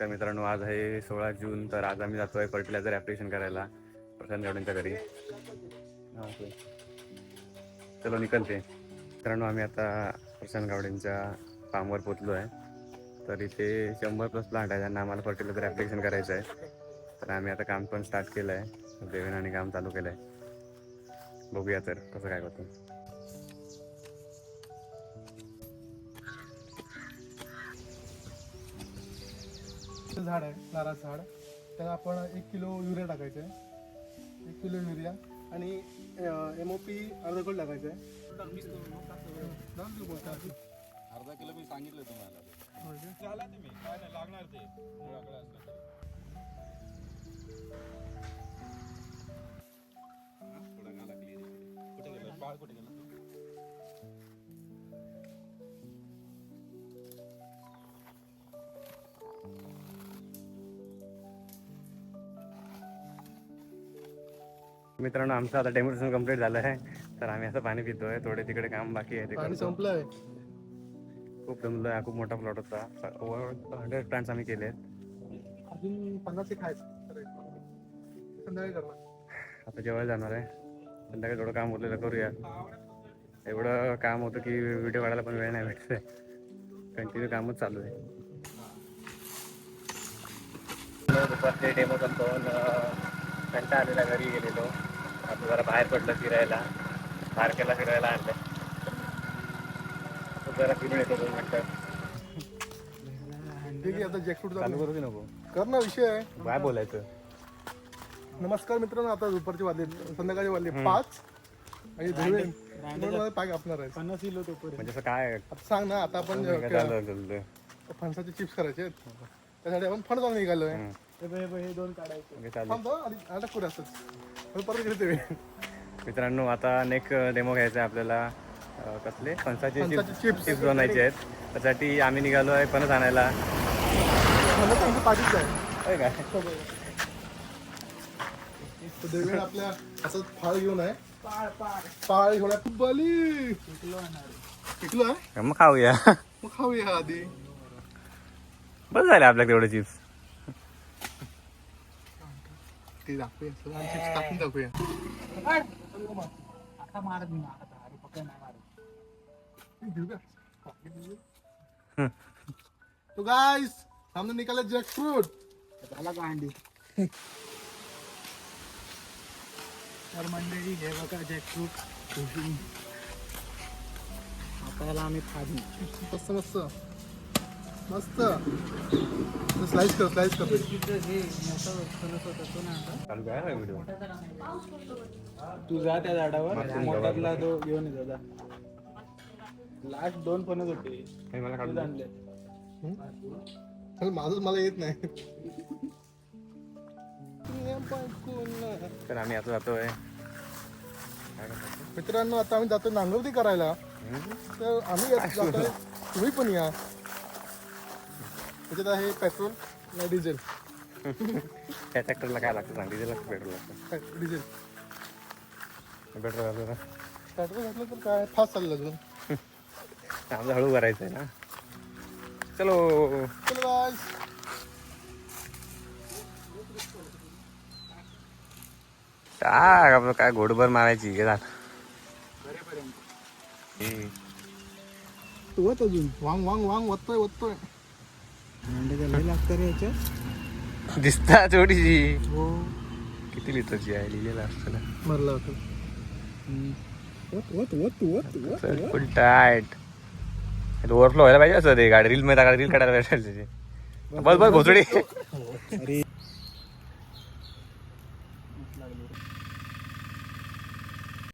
तर मित्रांनो आज आहे 16 जून. तर आज आम्ही जातोय फर्टिलायझर ॲप्लिकेशन करायला प्रशांत गावडेंच्या घरी. चलो निकलते. मित्रांनो आम्ही आता प्रशांत गावडेंच्या फार्मवर पोचलो आहे. तर इथे 100+ प्लांट आहे ज्यांना आम्हाला फर्टिलायझर ॲप्लिकेशन करायचं आहे. तर आम्ही आता काम पण स्टार्ट केलं आहे. देवेनाने काम चालू केलं आहे. बघूया तर कसं काय होतं. झाड आहे नारळाचं झाड, त्याला आपण 1 किलो युरिया टाकायचं आहे. 1 किलो युरिया आणि MOP अर्धा किलो टाकायचं आहे. अर्धा किलो मी सांगितलं तुम्हाला. झाला तुम्ही काय नाही लागणार ते मुळाकडे असलं तरी. थोडा गाला क्लिअर. कुठे गेला बाळ, कुठे गेला तू? मित्रांनो आमचं आता डेमोन्स्ट्रेशन कंप्लीट झालं आहे. तर आम्ही असं पाणी पितोय. थोडे तिकडे काम बाकी आहे. पाणी संपलं आहे. खूप जमलं आहे. खूप मोठा प्लॉट होता. ओव्हर 100 प्लांट्स आम्ही केले आहेत. अजून 50 खायचं संध्याकाळी करणार. आता जेवायला जाणार आहे. संध्याकाळी थोडं काम उरलेलं करूया. एवढं काम होतं की व्हिडिओ काढायला पण वेळ नाही भेटत आहे. कंटिन्यू कामच चालू आहे. दुपारचे डेमो संपवून कंटा आलेला घरी गेलेलो. आता जरा बाहेर पडलं फिरायला. बारकेला फिरायला आणलं. जरा फिरून येतो 2 मिनिटं. ठीक आहे, आता जॅकफ्रूट चालू करू की नको? कर ना, विषय आहे. काय बोलायचं? नमस्कार मित्रांनो, आता दुपारचे वाजले, संध्याकाळी वाजले 5 आणि धुळे पाय कापणार आहे. 50 किलो तो म्हणजे असं काय आता सांग ना. आता आपण फणसाचे चिप्स करायचे आहेत. त्यासाठी आपण फणस आणून निघालोय. हे 2 काढायचे. अटक करू असंच परत घेते. मित्रांनो आता नेक्स्ट डेमो घ्यायचा आहे आपल्याला. कसले फणसाचे चिप्स चिप्स बनवायचे आहेत. त्यासाठी आम्ही निघालो आहे फणस आणायला. पाठीच आहे काय देवेन आपल्या असं फाळ घेऊन आहे. पाळ घेऊन आहे. बली पिकलो आहे. मग खाऊया. मग खाऊया आधी. बस झाले आपल्याला तेवढे चिप्स. ते दाखवूया चिप्स टाकून दाखवूया. तो गाइस हमने निकाला जैकफ्रूट. तर मंडळी हे बघा जॅकफ्रूट. आपल्याला आम्ही खाली मस्त मस्त मस्त स्लाइस कर स्लाइस कर. हे मोठं फणस होता तो ना. चालू काय व्हिडिओ? तू जा त्या झाडावर, मोठातला तो घेऊन ये दादा. लास्ट 2 फणस होते मला काढून आणले. माझं मला येत नाही. तर आम्ही आता जातोय. मित्रांनो आता आम्ही जातो नांगरती करायला. तर आम्ही जातोय, तुम्ही पण या. त्याच्यात आहे पेट्रोल आणि डिझेल. त्या ट्रॅक्टरला काय लागतं सांग? डिझेल लागतं, पेट्रोल लागतं? डिझेल. पेट्रोल घालतो. पेट्रोल घातलं तर काय फास्ट चाललं अजून. आमचं हळू करायचं आहे ना. चलो चलो गाइस. टाक आपलं काय घोडभर मारायची हे झालं. वत अजून वांग वांग वांग वतोय. लागतं रे याच्यात. दिसता थोडीशी. हो किती लिटरची आहे लिहिलेलं असतं ना. मरला होता. वत फुल टाईट. ओव्हरफ्लो व्हायला पाहिजे असं. ते गाडी रील मध्ये रील काढायला पाहिजे त्याची. बस बस घोसडी.